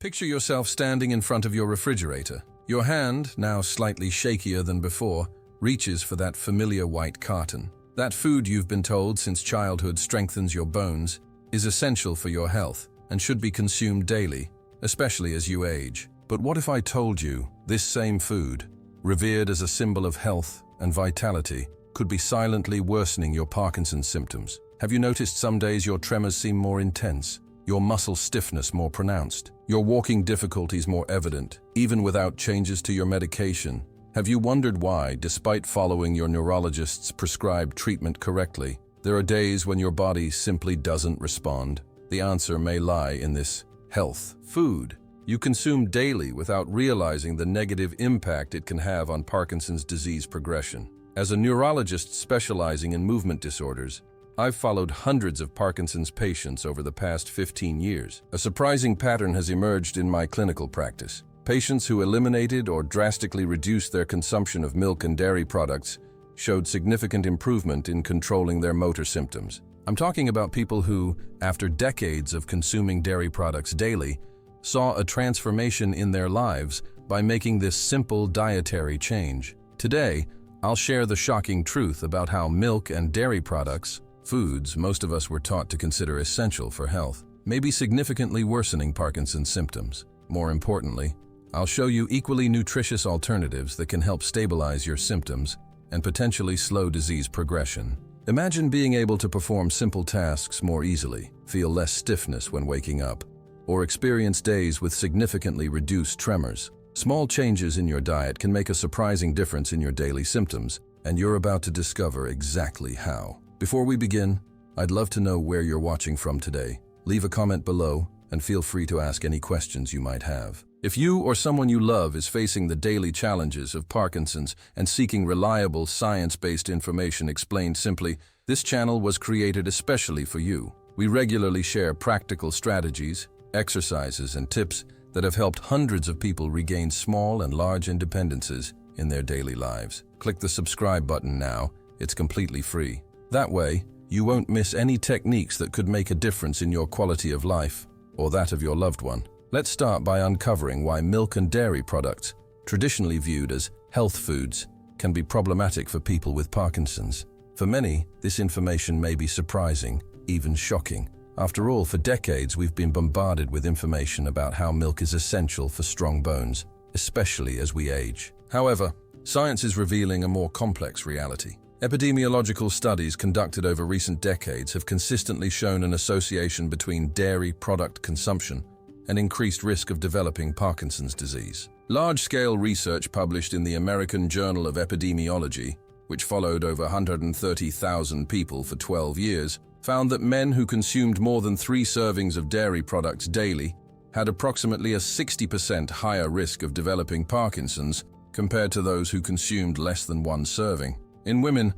Picture yourself standing in front of your refrigerator. Your hand, now slightly shakier than before, reaches for that familiar white carton. That food you've been told since childhood strengthens your bones, is essential for your health, and should be consumed daily, especially as you age. But what if I told you this same food, revered as a symbol of health and vitality, could be silently worsening your Parkinson's symptoms? Have you noticed some days your tremors seem more intense, your muscle stiffness more pronounced, your walking difficulties more evident, even without changes to your medication? Have you wondered why, despite following your neurologist's prescribed treatment correctly, there are days when your body simply doesn't respond? The answer may lie in this health food you consume daily without realizing the negative impact it can have on Parkinson's disease progression. As a neurologist specializing in movement disorders, I've followed hundreds of Parkinson's patients over the past 15 years. A surprising pattern has emerged in my clinical practice. Patients who eliminated or drastically reduced their consumption of milk and dairy products showed significant improvement in controlling their motor symptoms. I'm talking about people who, after decades of consuming dairy products daily, saw a transformation in their lives by making this simple dietary change. Today, I'll share the shocking truth about how milk and dairy products, foods most of us were taught to consider essential for health, may be significantly worsening Parkinson's symptoms. More importantly, I'll show you equally nutritious alternatives that can help stabilize your symptoms and potentially slow disease progression. Imagine being able to perform simple tasks more easily, feel less stiffness when waking up, or experience days with significantly reduced tremors. Small changes in your diet can make a surprising difference in your daily symptoms, and you're about to discover exactly how. Before we begin, I'd love to know where you're watching from today. Leave a comment below and feel free to ask any questions you might have. If you or someone you love is facing the daily challenges of Parkinson's and seeking reliable, science-based information explained simply, this channel was created especially for you. We regularly share practical strategies, exercises, and tips that have helped hundreds of people regain small and large independences in their daily lives. Click the subscribe button now. It's completely free. That way, you won't miss any techniques that could make a difference in your quality of life or that of your loved one. Let's start by uncovering why milk and dairy products, traditionally viewed as health foods, can be problematic for people with Parkinson's. For many, this information may be surprising, even shocking. After all, for decades we've been bombarded with information about how milk is essential for strong bones, especially as we age. However, science is revealing a more complex reality. Epidemiological studies conducted over recent decades have consistently shown an association between dairy product consumption and increased risk of developing Parkinson's disease. Large-scale research published in the American Journal of Epidemiology, which followed over 130,000 people for 12 years, found that men who consumed more than 3 servings of dairy products daily had approximately a 60% higher risk of developing Parkinson's compared to those who consumed less than 1 serving. In women,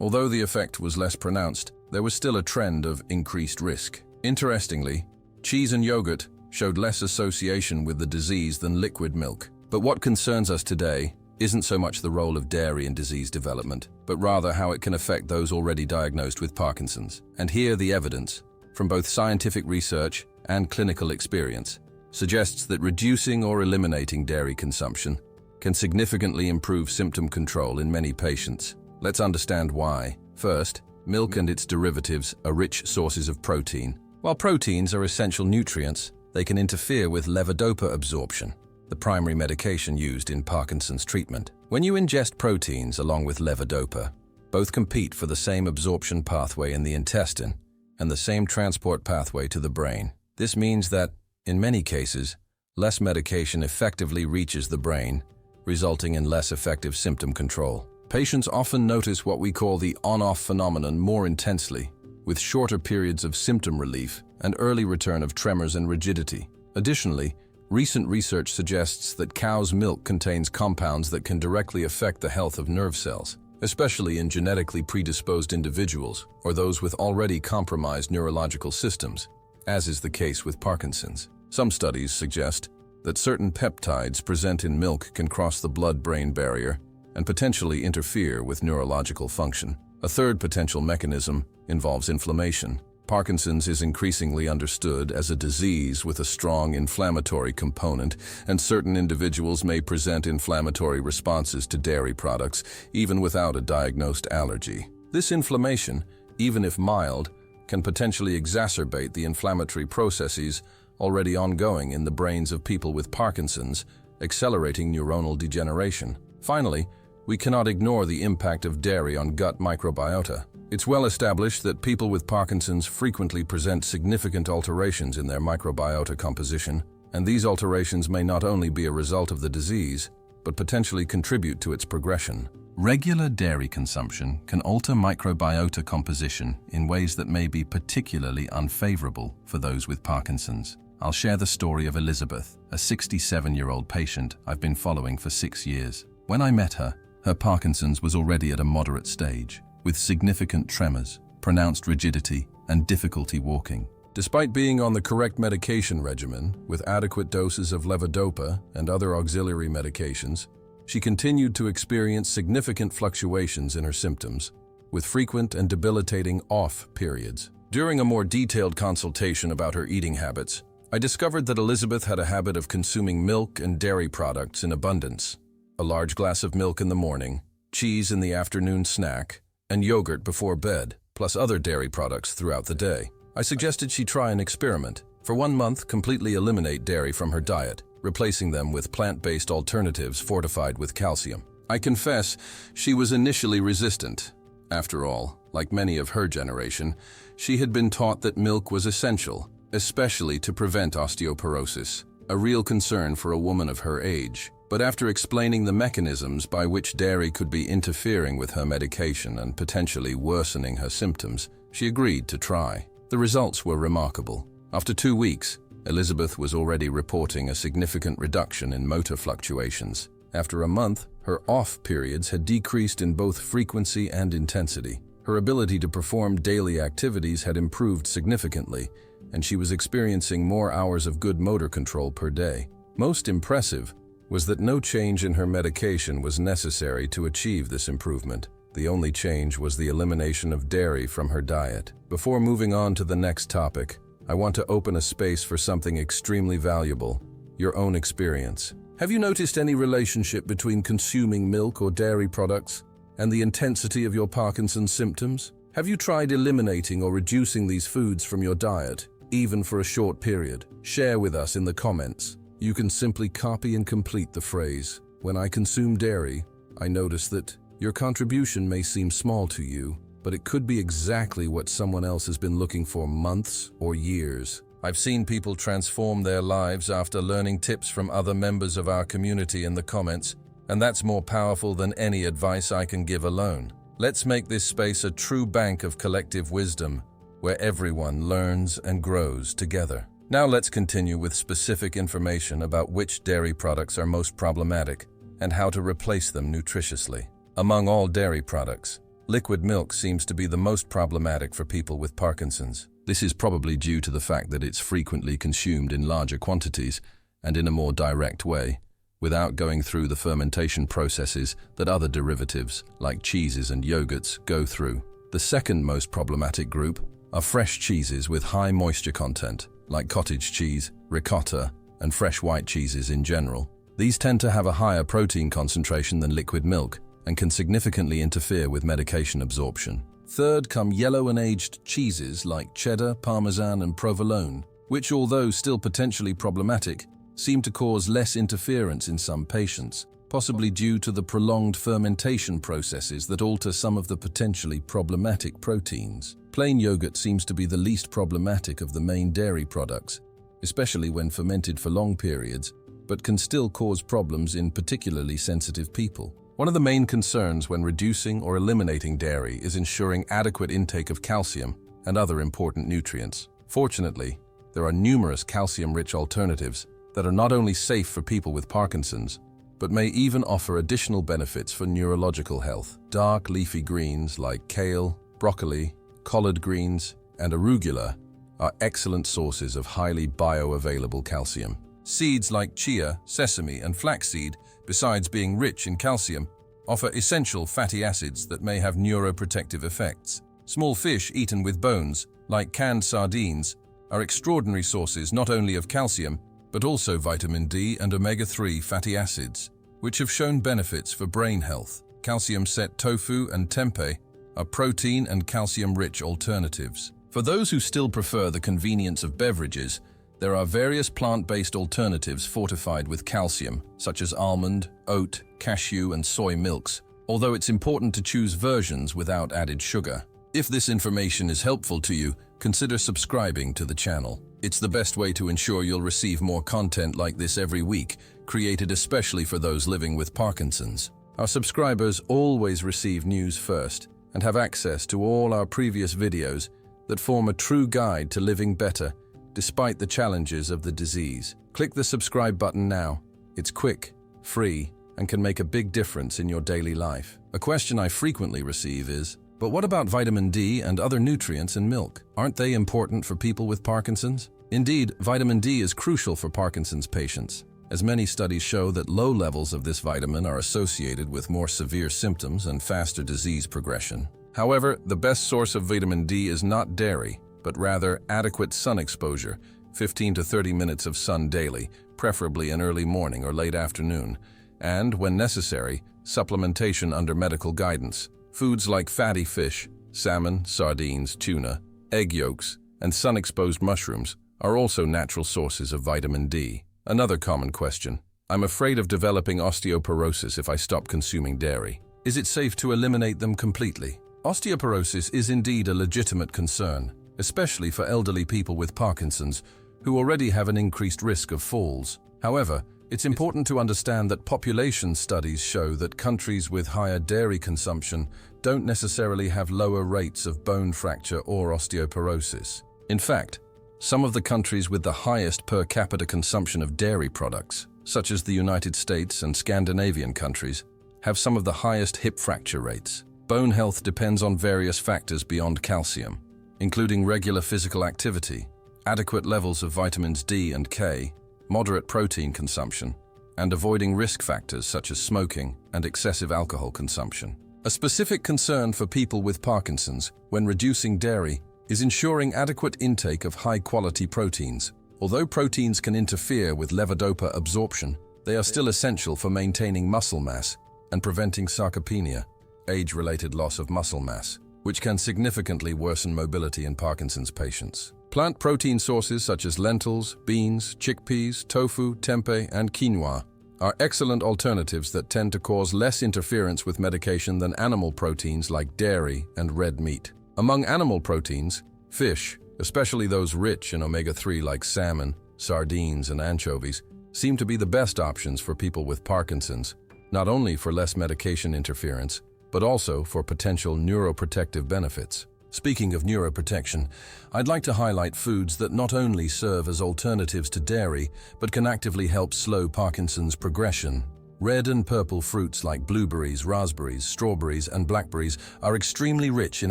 although the effect was less pronounced, there was still a trend of increased risk. Interestingly, cheese and yogurt showed less association with the disease than liquid milk. But what concerns us today isn't so much the role of dairy in disease development, but rather how it can affect those already diagnosed with Parkinson's. And here the evidence, from both scientific research and clinical experience, suggests that reducing or eliminating dairy consumption can significantly improve symptom control in many patients. Let's understand why. First, milk and its derivatives are rich sources of protein. While proteins are essential nutrients, they can interfere with levodopa absorption, the primary medication used in Parkinson's treatment. When you ingest proteins along with levodopa, both compete for the same absorption pathway in the intestine and the same transport pathway to the brain. This means that, in many cases, less medication effectively reaches the brain, resulting in less effective symptom control. Patients often notice what we call the on-off phenomenon more intensely, with shorter periods of symptom relief and early return of tremors and rigidity. Additionally, recent research suggests that cow's milk contains compounds that can directly affect the health of nerve cells, especially in genetically predisposed individuals or those with already compromised neurological systems, as is the case with Parkinson's. Some studies suggest that certain peptides present in milk can cross the blood-brain barrier and potentially interfere with neurological function. A third potential mechanism involves inflammation. Parkinson's is increasingly understood as a disease with a strong inflammatory component, and certain individuals may present inflammatory responses to dairy products, even without a diagnosed allergy. This inflammation, even if mild, can potentially exacerbate the inflammatory processes already ongoing in the brains of people with Parkinson's, accelerating neuronal degeneration. Finally, we cannot ignore the impact of dairy on gut microbiota. It's well established that people with Parkinson's frequently present significant alterations in their microbiota composition, and these alterations may not only be a result of the disease, but potentially contribute to its progression. Regular dairy consumption can alter microbiota composition in ways that may be particularly unfavorable for those with Parkinson's. I'll share the story of Elizabeth, a 67-year-old patient I've been following for 6 years. When I met her, her Parkinson's was already at a moderate stage, with significant tremors, pronounced rigidity, and difficulty walking. Despite being on the correct medication regimen, with adequate doses of levodopa and other auxiliary medications, she continued to experience significant fluctuations in her symptoms, with frequent and debilitating off periods. During a more detailed consultation about her eating habits, I discovered that Elizabeth had a habit of consuming milk and dairy products in abundance. A large glass of milk in the morning, cheese in the afternoon snack, and yogurt before bed, plus other dairy products throughout the day. I suggested she try an experiment. For 1 month, completely eliminate dairy from her diet, replacing them with plant-based alternatives fortified with calcium. I confess, she was initially resistant. After all, like many of her generation, she had been taught that milk was essential, especially to prevent osteoporosis, a real concern for a woman of her age. But after explaining the mechanisms by which dairy could be interfering with her medication and potentially worsening her symptoms, she agreed to try. The results were remarkable. After 2 weeks, Elizabeth was already reporting a significant reduction in motor fluctuations. After a month, her off periods had decreased in both frequency and intensity. Her ability to perform daily activities had improved significantly, and she was experiencing more hours of good motor control per day. Most impressive was that no change in her medication was necessary to achieve this improvement. The only change was the elimination of dairy from her diet. Before moving on to the next topic, I want to open a space for something extremely valuable: your own experience. Have you noticed any relationship between consuming milk or dairy products and the intensity of your Parkinson's symptoms? Have you tried eliminating or reducing these foods from your diet, even for a short period? Share with us in the comments. You can simply copy and complete the phrase, "When I consume dairy, I notice that." Your contribution may seem small to you, but it could be exactly what someone else has been looking for months or years. I've seen people transform their lives after learning tips from other members of our community in the comments, and that's more powerful than any advice I can give alone. Let's make this space a true bank of collective wisdom, where everyone learns and grows together. Now let's continue with specific information about which dairy products are most problematic and how to replace them nutritiously. Among all dairy products, liquid milk seems to be the most problematic for people with Parkinson's. This is probably due to the fact that it's frequently consumed in larger quantities and in a more direct way, without going through the fermentation processes that other derivatives, like cheeses and yogurts, go through. The second most problematic group are fresh cheeses with high moisture content, like cottage cheese, ricotta, and fresh white cheeses in general. These tend to have a higher protein concentration than liquid milk and can significantly interfere with medication absorption. Third come yellow and aged cheeses like cheddar, parmesan, and provolone, which, although still potentially problematic, seem to cause less interference in some patients, possibly due to the prolonged fermentation processes that alter some of the potentially problematic proteins. Plain yogurt seems to be the least problematic of the main dairy products, especially when fermented for long periods, but can still cause problems in particularly sensitive people. One of the main concerns when reducing or eliminating dairy is ensuring adequate intake of calcium and other important nutrients. Fortunately, there are numerous calcium-rich alternatives that are not only safe for people with Parkinson's, but may even offer additional benefits for neurological health. Dark leafy greens like kale, broccoli, collard greens, and arugula are excellent sources of highly bioavailable calcium. Seeds like chia, sesame, and flaxseed, besides being rich in calcium, offer essential fatty acids that may have neuroprotective effects. Small fish eaten with bones, like canned sardines, are extraordinary sources not only of calcium, but also vitamin D and omega-3 fatty acids, which have shown benefits for brain health. Calcium-set tofu and tempeh are protein and calcium-rich alternatives. For those who still prefer the convenience of beverages, there are various plant-based alternatives fortified with calcium, such as almond, oat, cashew, and soy milks, although it's important to choose versions without added sugar. If this information is helpful to you, consider subscribing to the channel. It's the best way to ensure you'll receive more content like this every week, created especially for those living with Parkinson's. Our subscribers always receive news first and have access to all our previous videos that form a true guide to living better despite the challenges of the disease. Click the subscribe button now. It's quick, free, and can make a big difference in your daily life. A question I frequently receive is, but what about vitamin D and other nutrients in milk? Aren't they important for people with Parkinson's? Indeed, vitamin D is crucial for Parkinson's patients, as many studies show that low levels of this vitamin are associated with more severe symptoms and faster disease progression. However, the best source of vitamin D is not dairy, but rather adequate sun exposure, 15 to 30 minutes of sun daily, preferably in early morning or late afternoon, and, when necessary, supplementation under medical guidance. Foods like fatty fish, salmon, sardines, tuna, egg yolks, and sun-exposed mushrooms are also natural sources of vitamin D. Another common question: I'm afraid of developing osteoporosis if I stop consuming dairy. Is it safe to eliminate them completely? Osteoporosis is indeed a legitimate concern, especially for elderly people with Parkinson's, who already have an increased risk of falls. However, it's important to understand that population studies show that countries with higher dairy consumption don't necessarily have lower rates of bone fracture or osteoporosis. In fact, some of the countries with the highest per capita consumption of dairy products, such as the United States and Scandinavian countries, have some of the highest hip fracture rates. Bone health depends on various factors beyond calcium, including regular physical activity, adequate levels of vitamins D and K, moderate protein consumption, and avoiding risk factors such as smoking and excessive alcohol consumption. A specific concern for people with Parkinson's when reducing dairy is ensuring adequate intake of high-quality proteins. Although proteins can interfere with levodopa absorption, they are still essential for maintaining muscle mass and preventing sarcopenia, age-related loss of muscle mass, which can significantly worsen mobility in Parkinson's patients. Plant protein sources such as lentils, beans, chickpeas, tofu, tempeh, and quinoa are excellent alternatives that tend to cause less interference with medication than animal proteins like dairy and red meat. Among animal proteins, fish, especially those rich in omega-3 like salmon, sardines, and anchovies, seem to be the best options for people with Parkinson's, not only for less medication interference, but also for potential neuroprotective benefits. Speaking of neuroprotection, I'd like to highlight foods that not only serve as alternatives to dairy, but can actively help slow Parkinson's progression. Red and purple fruits like blueberries, raspberries, strawberries, and blackberries are extremely rich in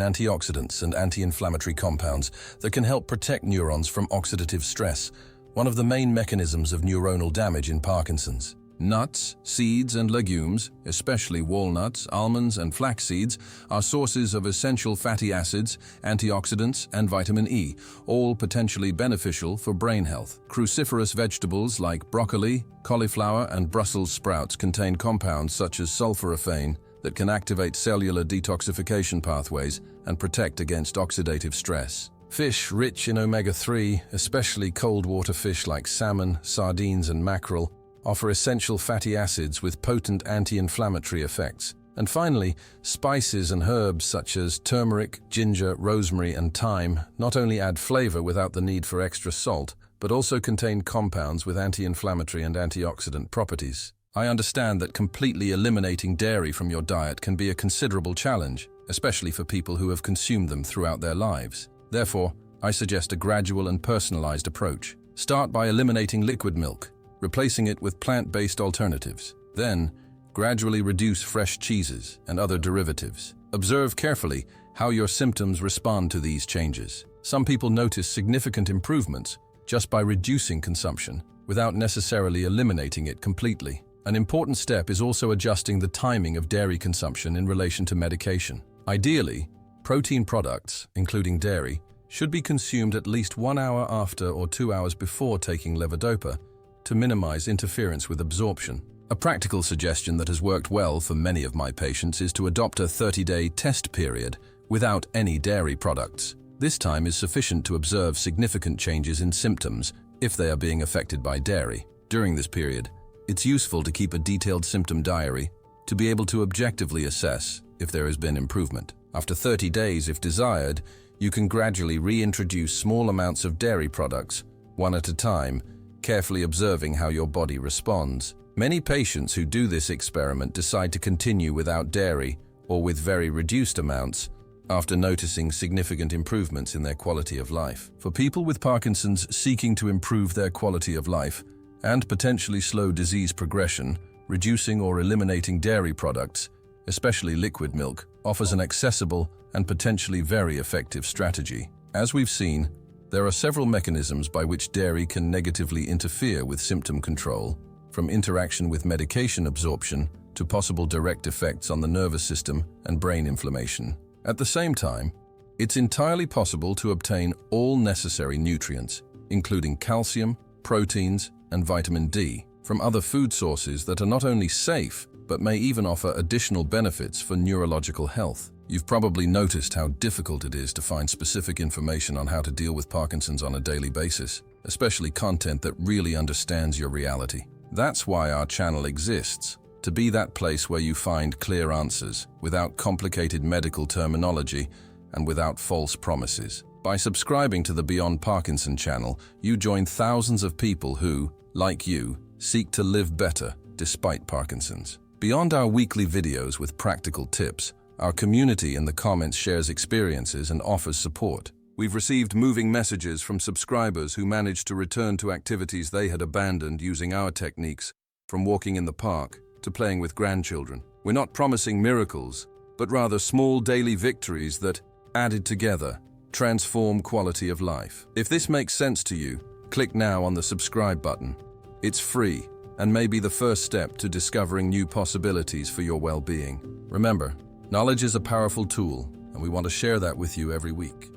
antioxidants and anti-inflammatory compounds that can help protect neurons from oxidative stress, one of the main mechanisms of neuronal damage in Parkinson's. Nuts, seeds, and legumes, especially walnuts, almonds, and flax seeds, are sources of essential fatty acids, antioxidants, and vitamin E, all potentially beneficial for brain health. Cruciferous vegetables like broccoli, cauliflower, and Brussels sprouts contain compounds such as sulforaphane that can activate cellular detoxification pathways and protect against oxidative stress. Fish rich in omega-3, especially cold water fish like salmon, sardines, and mackerel, offer essential fatty acids with potent anti-inflammatory effects. And finally, spices and herbs such as turmeric, ginger, rosemary, and thyme not only add flavor without the need for extra salt, but also contain compounds with anti-inflammatory and antioxidant properties. I understand that completely eliminating dairy from your diet can be a considerable challenge, especially for people who have consumed them throughout their lives. Therefore, I suggest a gradual and personalized approach. Start by eliminating liquid milk, replacing it with plant-based alternatives. Then, gradually reduce fresh cheeses and other derivatives. Observe carefully how your symptoms respond to these changes. Some people notice significant improvements just by reducing consumption, without necessarily eliminating it completely. An important step is also adjusting the timing of dairy consumption in relation to medication. Ideally, protein products, including dairy, should be consumed at least 1 hour after or 2 hours before taking levodopa to minimize interference with absorption. A practical suggestion that has worked well for many of my patients is to adopt a 30-day test period without any dairy products. This time is sufficient to observe significant changes in symptoms if they are being affected by dairy. During this period, it's useful to keep a detailed symptom diary to be able to objectively assess if there has been improvement. After 30 days, if desired, you can gradually reintroduce small amounts of dairy products, one at a time, carefully observing how your body responds. Many patients who do this experiment decide to continue without dairy or with very reduced amounts after noticing significant improvements in their quality of life. For people with Parkinson's seeking to improve their quality of life and potentially slow disease progression, reducing or eliminating dairy products, especially liquid milk, offers an accessible and potentially very effective strategy. As we've seen, there are several mechanisms by which dairy can negatively interfere with symptom control, from interaction with medication absorption to possible direct effects on the nervous system and brain inflammation. At the same time, it's entirely possible to obtain all necessary nutrients, including calcium, proteins, and vitamin D, from other food sources that are not only safe, but may even offer additional benefits for neurological health. You've probably noticed how difficult it is to find specific information on how to deal with Parkinson's on a daily basis, especially content that really understands your reality. That's why our channel exists, to be that place where you find clear answers, without complicated medical terminology and without false promises. By subscribing to the Beyond Parkinson channel, you join thousands of people who, like you, seek to live better despite Parkinson's. Beyond our weekly videos with practical tips, our community in the comments shares experiences and offers support. We've received moving messages from subscribers who managed to return to activities they had abandoned using our techniques, from walking in the park to playing with grandchildren. We're not promising miracles, but rather small daily victories that, added together, transform quality of life. If this makes sense to you, click now on the subscribe button. It's free and may be the first step to discovering new possibilities for your well-being. Remember, knowledge is a powerful tool, and we want to share that with you every week.